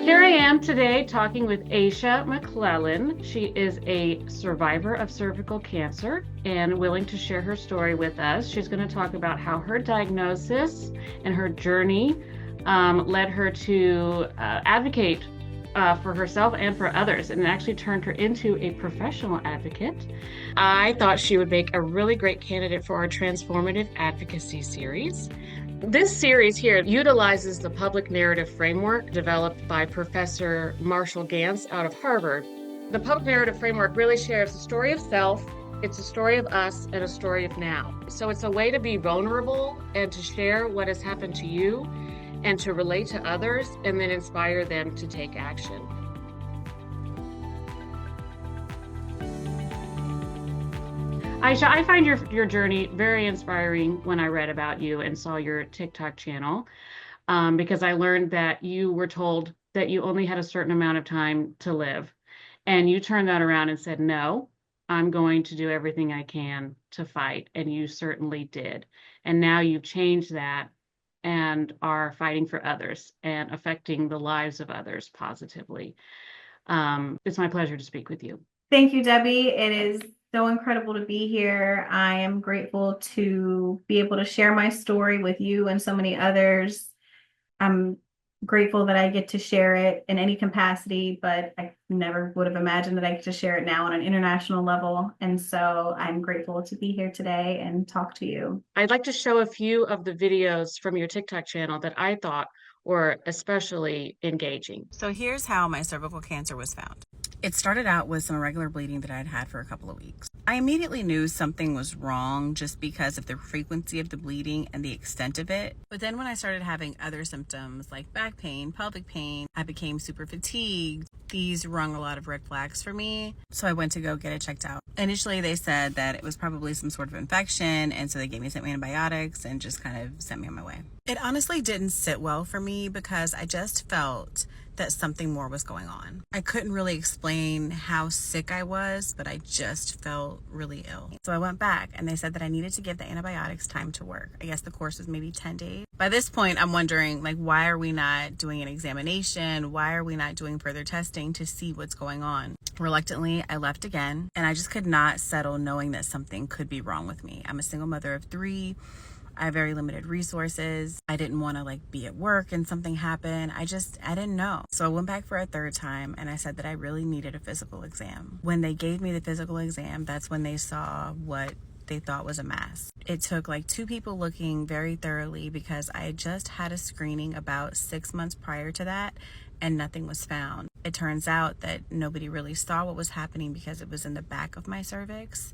Here I am today talking with Aisha McClellan. She is a survivor of cervical cancer and willing to share her story with us. She's going to talk about how her diagnosis and her journey led her to advocate for herself and for others, and it actually turned her into a professional advocate. I thought she would make a really great candidate for our transformative advocacy series. This series here utilizes the public narrative framework developed by Professor Marshall Gantz out of Harvard. The public narrative framework really shares the story of self, it's a story of us, and a story of now. So it's a way to be vulnerable and to share what has happened to you and to relate to others and then inspire them to take action. Aisha, I find your journey very inspiring when I read about you and saw your TikTok channel, because I learned that you were told that you only had a certain amount of time to live. And you turned that around and said, no, I'm going to do everything I can to fight. And you certainly did. And now you've changed that and are fighting for others and affecting the lives of others positively. It's my pleasure to speak with you. Thank you, Debbie. It is so incredible to be here. I am grateful to be able to share my story with you and so many others. I'm grateful that I get to share it in any capacity, but I never would have imagined that I get to share it now on an international level. And so I'm grateful to be here today and talk to you. I'd like to show a few of the videos from your TikTok channel that I thought were especially engaging. So here's how my cervical cancer was found. It started out with some irregular bleeding that I'd had for a couple of weeks. I immediately knew something was wrong just because of the frequency of the bleeding and the extent of it. But then when I started having other symptoms like back pain, pelvic pain, I became super fatigued. These rung a lot of red flags for me. So I went to go get it checked out. Initially, they said that it was probably some sort of infection. And so they gave me some antibiotics and just kind of sent me on my way. It honestly didn't sit well for me because I just felt that something more was going on. I couldn't really explain how sick I was, but I just felt really ill. So I went back and they said that I needed to give the antibiotics time to work. I guess the course was maybe 10 days. By this point, I'm wondering, why are we not doing an examination? Why are we not doing further testing to see what's going on? Reluctantly, I left again, and I just could not settle knowing that something could be wrong with me. I'm a single mother of 3. I have very limited resources. I didn't want to be at work and something happened. I didn't know. So I went back for a third time and I said that I really needed a physical exam. When they gave me the physical exam, that's when they saw what they thought was a mass. It took 2 people looking very thoroughly because I had just had a screening about 6 months prior to that and nothing was found. It turns out that nobody really saw what was happening because it was in the back of my cervix.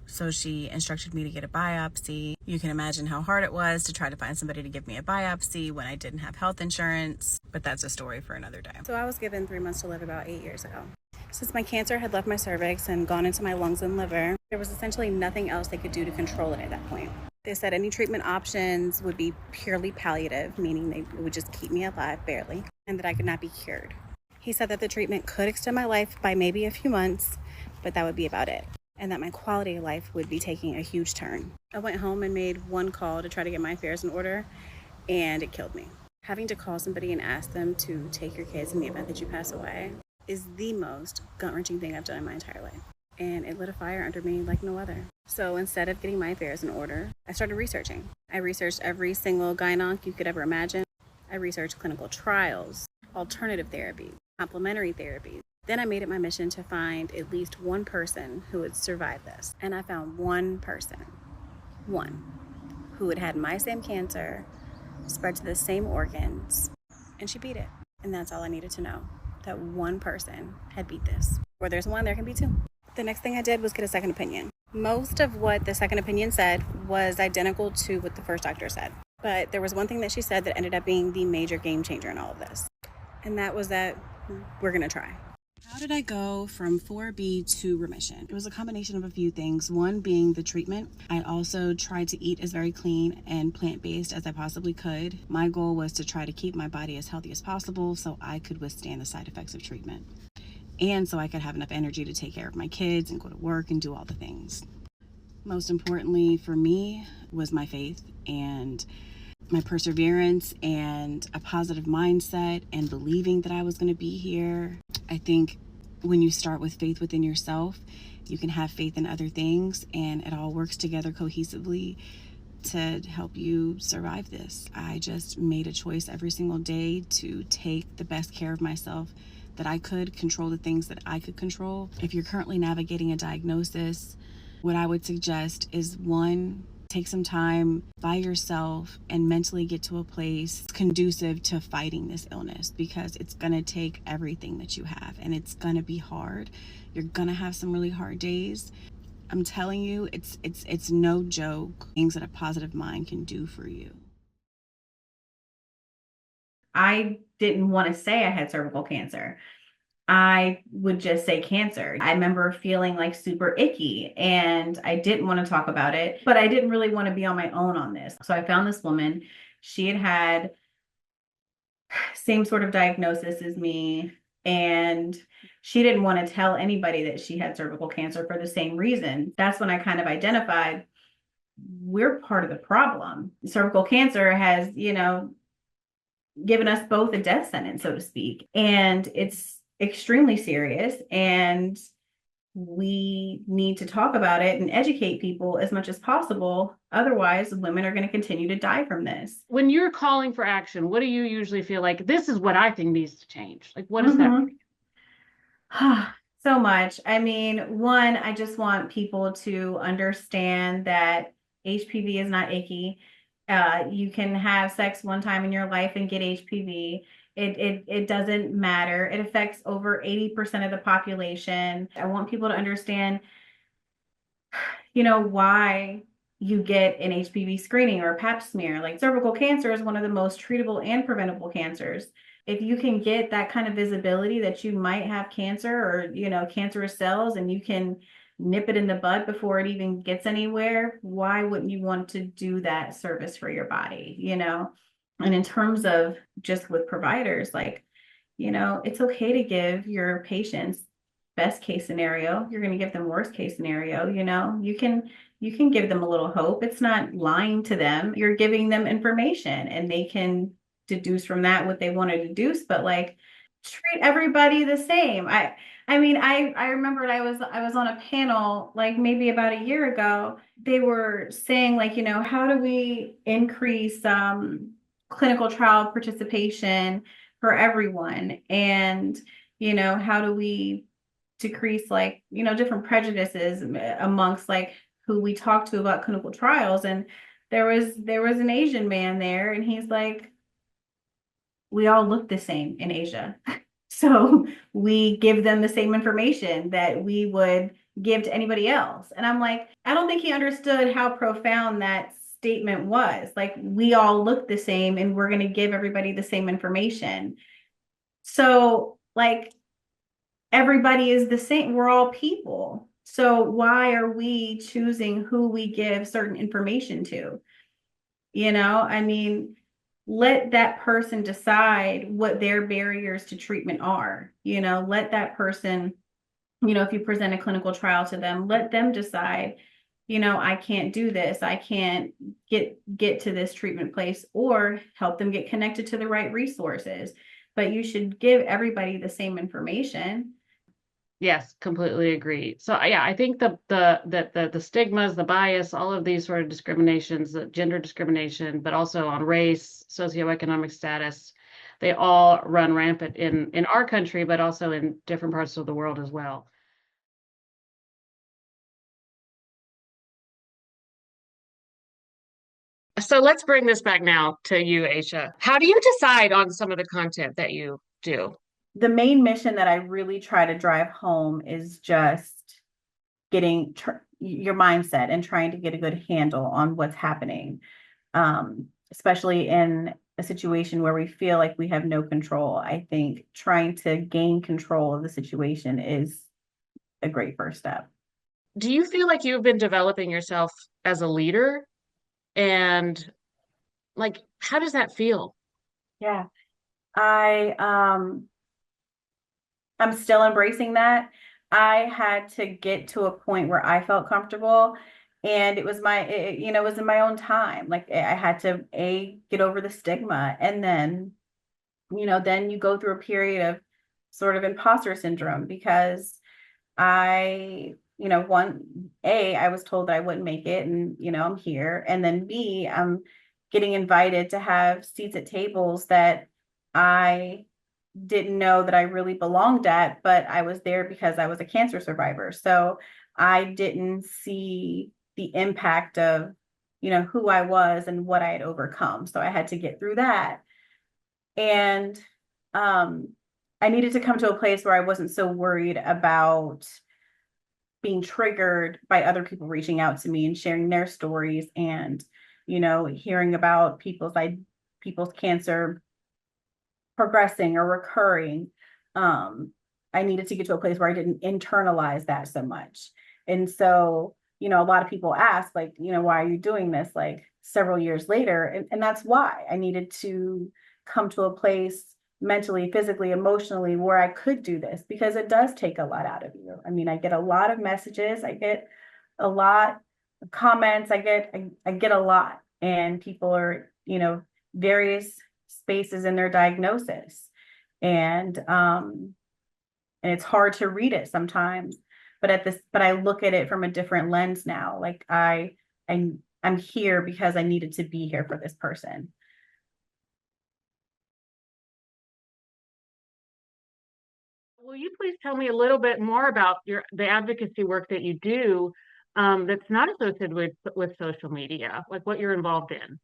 So she instructed me to get a biopsy. You can imagine how hard it was to try to find somebody to give me a biopsy when I didn't have health insurance, but that's a story for another day. So I was given 3 months to live about 8 years ago. Since my cancer had left my cervix and gone into my lungs and liver, there was essentially nothing else they could do to control it at that point. They said any treatment options would be purely palliative, meaning they would just keep me alive barely, and that I could not be cured. He said that the treatment could extend my life by maybe a few months, but that would be about it, and that my quality of life would be taking a huge turn. I went home and made one call to try to get my affairs in order, and it killed me. Having to call somebody and ask them to take your kids in the event that you pass away is the most gut-wrenching thing I've done in my entire life. And it lit a fire under me like no other. So instead of getting my affairs in order, I started researching. I researched every single gynonc you could ever imagine. I researched clinical trials, alternative therapies, complementary therapies. Then I made it my mission to find at least one person who would survive this. And I found one person, who had had my same cancer, spread to the same organs, and she beat it. And that's all I needed to know, that one person had beat this. Where there's one, there can be 2. The next thing I did was get a second opinion. Most of what the second opinion said was identical to what the first doctor said. But there was one thing that she said that ended up being the major game changer in all of this. And that was that we're gonna try. How did I go from 4B to remission? It was a combination of a few things. One being the treatment. I also tried to eat as very clean and plant-based as I possibly could. My goal was to try to keep my body as healthy as possible so I could withstand the side effects of treatment. And so I could have enough energy to take care of my kids and go to work and do all the things. Most importantly for me was my faith, and my perseverance and a positive mindset and believing that I was going to be here. I think when you start with faith within yourself, you can have faith in other things, and it all works together cohesively to help you survive this. I just made a choice every single day to take the best care of myself that I could, control the things that I could control. If you're currently navigating a diagnosis, what I would suggest is, one, take some time by yourself and mentally get to a place conducive to fighting this illness, because it's going to take everything that you have, and it's going to be hard. You're going to have some really hard days. I'm telling you, it's no joke, things that a positive mind can do for you. I didn't want to say I had cervical cancer. I would just say cancer. I remember feeling like super icky, and I didn't want to talk about it, but I didn't really want to be on my own on this. So I found this woman. She had had same sort of diagnosis as me, and she didn't want to tell anybody that she had cervical cancer for the same reason. That's when I kind of identified we're part of the problem. Cervical cancer has, given us both a death sentence, so to speak, and it's extremely serious, and we need to talk about it and educate people as much as possible. Otherwise, women are going to continue to die from this. When you're calling for action, what do you usually feel like, this is what I think needs to change? Like, what is that? So much. I mean, one, I just want people to understand that HPV is not icky. You can have sex one time in your life and get HPV. It doesn't matter. It affects over 80% of the population. I want people to understand, why you get an HPV screening or a pap smear. Like, cervical cancer is one of the most treatable and preventable cancers. If you can get that kind of visibility that you might have cancer or, cancerous cells, and you can nip it in the bud before it even gets anywhere, why wouldn't you want to do that service for your body, And in terms of just with providers, like, it's okay to give your patients best case scenario. You're going to give them worst case scenario. You can give them a little hope. It's not lying to them. You're giving them information, and they can deduce from that what they want to deduce, but like, treat everybody the same. I remembered I was on a panel like maybe about a year ago. They were saying, like, how do we increase clinical trial participation for everyone, and how do we decrease, like, different prejudices amongst like who we talk to about clinical trials. And there was an Asian man there, and he's like, we all look the same in Asia. So we give them the same information that we would give to anybody else. And I'm like, I don't think he understood how profound that statement was. Like, we all look the same, and we're going to give everybody the same information. So, like, everybody is the same. We're all people. So why are we choosing who we give certain information to? I mean, let that person decide what their barriers to treatment are. Let that person, if you present a clinical trial to them, let them decide, I can't do this. I can't get to this treatment place, or help them get connected to the right resources. But you should give everybody the same information. Yes, completely agree. So yeah, I think the stigmas, the bias, all of these sort of discriminations, the gender discrimination, but also on race, socioeconomic status, they all run rampant in our country, but also in different parts of the world as well. So let's bring this back now to you, Aisha. How do you decide on some of the content that you do? The main mission that I really try to drive home is just getting your mindset and trying to get a good handle on what's happening, especially in a situation where we feel like we have no control. I think trying to gain control of the situation is a great first step. Do you feel like you've been developing yourself as a leader? And like, how does that feel? Yeah. I'm still embracing that. I had to get to a point where I felt comfortable, And it was it was in my own time. Like I had to get over the stigma, and then, then you go through a period of sort of imposter syndrome because I was told that I wouldn't make it, and, I'm here. And then B, I'm getting invited to have seats at tables that I didn't know that I really belonged at, but I was there because I was a cancer survivor. So I didn't see the impact of, who I was and what I had overcome. So I had to get through that. And I needed to come to a place where I wasn't so worried about being triggered by other people reaching out to me and sharing their stories, and, hearing about people's cancer progressing or recurring. I needed to get to a place where I didn't internalize that so much. And so, a lot of people ask, like, why are you doing this, like, several years later? And that's why I needed to come to a place mentally, physically, emotionally, where I could do this, because it does take a lot out of you. I mean, I get a lot of messages, I get a lot of comments, I get a lot, and people are, various spaces in their diagnosis. And it's hard to read it sometimes, but I look at it from a different lens now. Like I'm here because I needed to be here for this person. Will you please tell me a little bit more about the advocacy work that you do, that's not associated with social media, like what you're involved in?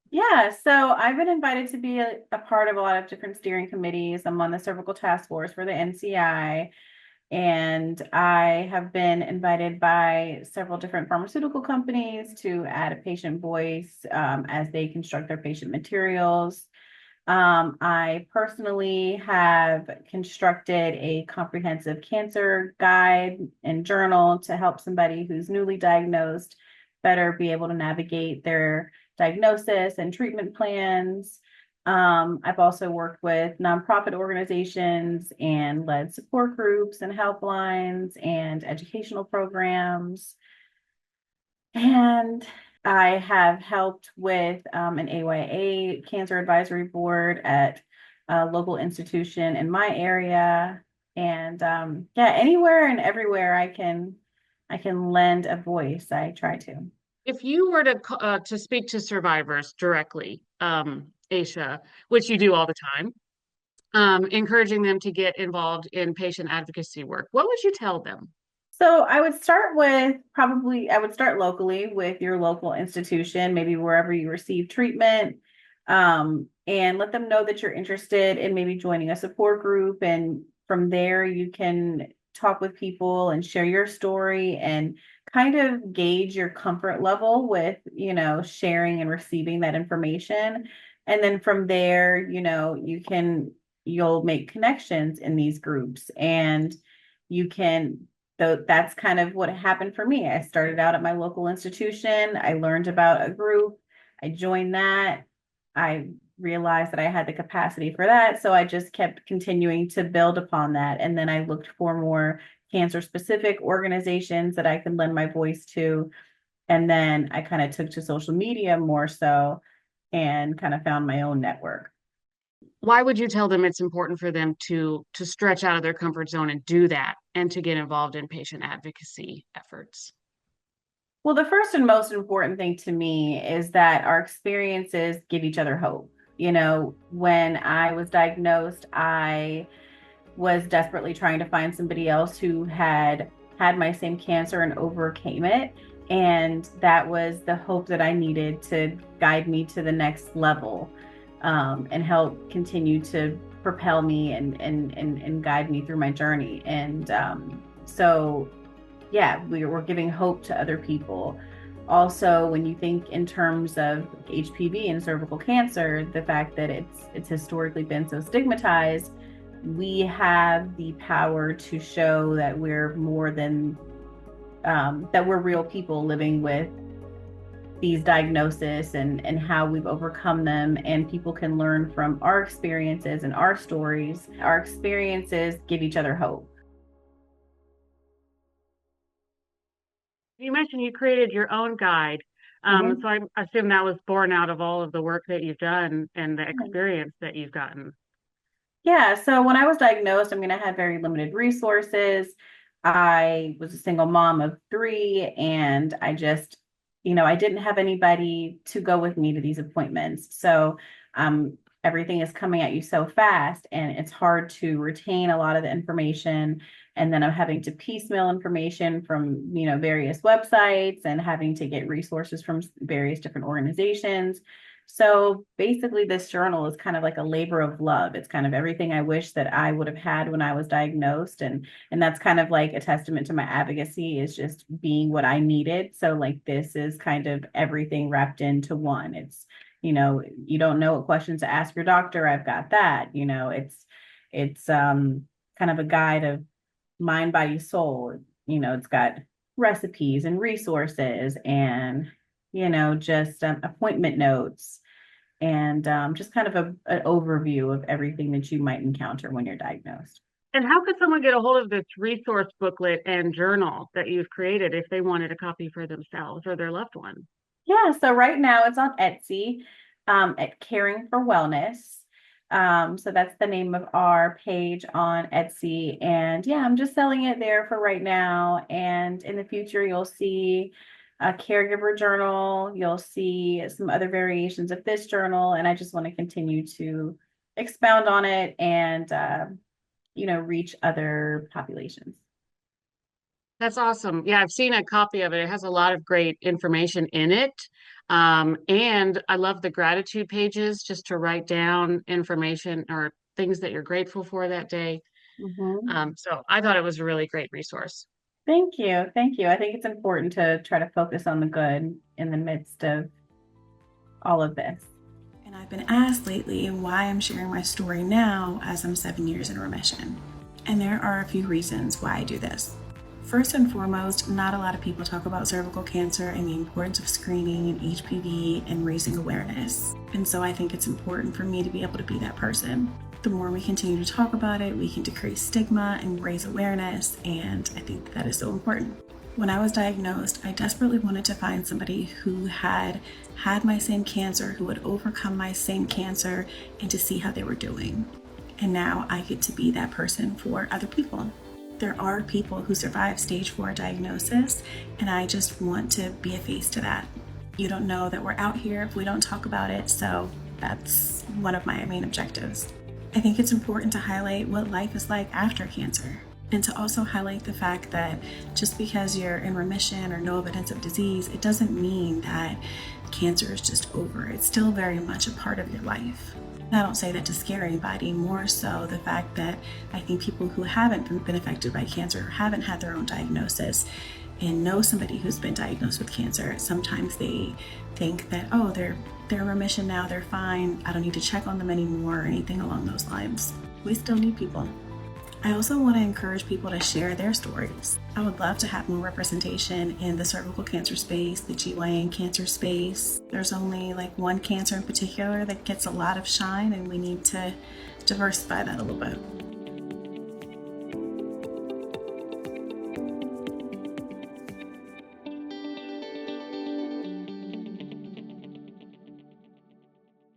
Yeah, so I've been invited to be a part of a lot of different steering committees. I'm on the cervical task force for the NCI, and I have been invited by several different pharmaceutical companies to add a patient voice as they construct their patient materials. I personally have constructed a comprehensive cancer guide and journal to help somebody who's newly diagnosed better be able to navigate their diagnosis and treatment plans. I've also worked with nonprofit organizations and led support groups and helplines and educational programs. And I have helped with an AYA cancer advisory board at a local institution in my area. And yeah, anywhere and everywhere I can lend a voice, I try to. If you were to speak to survivors directly, Aisha, which you do all the time, encouraging them to get involved in patient advocacy work, what would you tell them? So I would start locally with your local institution, maybe wherever you receive treatment, and let them know that you're interested in maybe joining a support group. And from there, you can talk with people and share your story and kind of gauge your comfort level with, sharing and receiving that information. And then from there, you'll make connections in these groups, and you can. So that's kind of what happened for me. I started out at my local institution. I learned about a group. I joined that. I realized that I had the capacity for that. So I just kept continuing to build upon that. And then I looked for more cancer specific organizations that I could lend my voice to. And then I kind of took to social media more so and kind of found my own network. Why would you tell them it's important for them to stretch out of their comfort zone and do that and to get involved in patient advocacy efforts? Well, the first and most important thing to me is that our experiences give each other hope. When I was diagnosed, I was desperately trying to find somebody else who had had my same cancer and overcame it. And that was the hope that I needed to guide me to the next level, and help continue to propel me and guide me through my journey. And so yeah, we're giving hope to other people. Also, when you think in terms of HPV and cervical cancer, the fact that it's historically been so stigmatized, we have the power to show that we're more than that we're real people living with these diagnoses and how we've overcome them, and people can learn from our experiences and our stories. Our experiences give each other hope. You mentioned you created your own guide. Mhm. So I assume that was born out of all of the work that you've done and the Yeah. experience that you've gotten. Yeah, so when I was diagnosed, I mean, I had very limited resources. I was a single mom of three, and I just, I didn't have anybody to go with me to these appointments. So, everything is coming at you so fast, and it's hard to retain a lot of the information. And then I'm having to piecemeal information from, various websites and having to get resources from various different organizations. So basically, this journal is kind of like a labor of love. It's kind of everything I wish that I would have had when I was diagnosed, and that's kind of like a testament to my advocacy is just being what I needed. So like this is kind of everything wrapped into one. It's you don't know what questions to ask your doctor. I've got that. It's kind of a guide of mind, body, soul. It's got recipes and resources and just appointment notes and just kind of an overview of everything that you might encounter when you're diagnosed. And how could someone get a hold of this resource booklet and journal that you've created if they wanted a copy for themselves or their loved one? Yeah, so right now it's on Etsy at Caring for Wellness. So that's the name of our page on Etsy. And yeah, I'm just selling it there for right now. And in the future, you'll see a caregiver journal. You'll see some other variations of this journal. And I just want to continue to expound on it and, reach other populations. That's awesome. Yeah, I've seen a copy of it. It has a lot of great information in it. And I love the gratitude pages just to write down information or things that you're grateful for that day. Mhm. So I thought it was a really great resource. Thank you. Thank you. I think it's important to try to focus on the good in the midst of all of this. And I've been asked lately why I'm sharing my story now as I'm 7 years in remission. And there are a few reasons why I do this. First and foremost, not a lot of people talk about cervical cancer and the importance of screening and HPV and raising awareness. And so I think it's important for me to be able to be that person. The more we continue to talk about it, we can decrease stigma and raise awareness, and I think that is so important. When I was diagnosed, I desperately wanted to find somebody who had had my same cancer, who had overcome my same cancer, and to see how they were doing. And now I get to be that person for other people. There are people who survive stage 4 diagnosis, and I just want to be a face to that. You don't know that we're out here if we don't talk about it, so that's one of my main objectives. I think it's important to highlight what life is like after cancer, and to also highlight the fact that just because you're in remission or no evidence of disease, it doesn't mean that cancer is just over. It's still very much a part of your life. I don't say that to scare anybody, more so the fact that I think people who haven't been affected by cancer, haven't had their own diagnosis, and know somebody who's been diagnosed with cancer, sometimes they think that, oh, they're in remission now, they're fine, I don't need to check on them anymore or anything along those lines. We still need people. I also want to encourage people to share their stories. I would love to have more representation in the cervical cancer space, the GYN cancer space. There's only like one cancer in particular that gets a lot of shine, and we need to diversify that a little bit.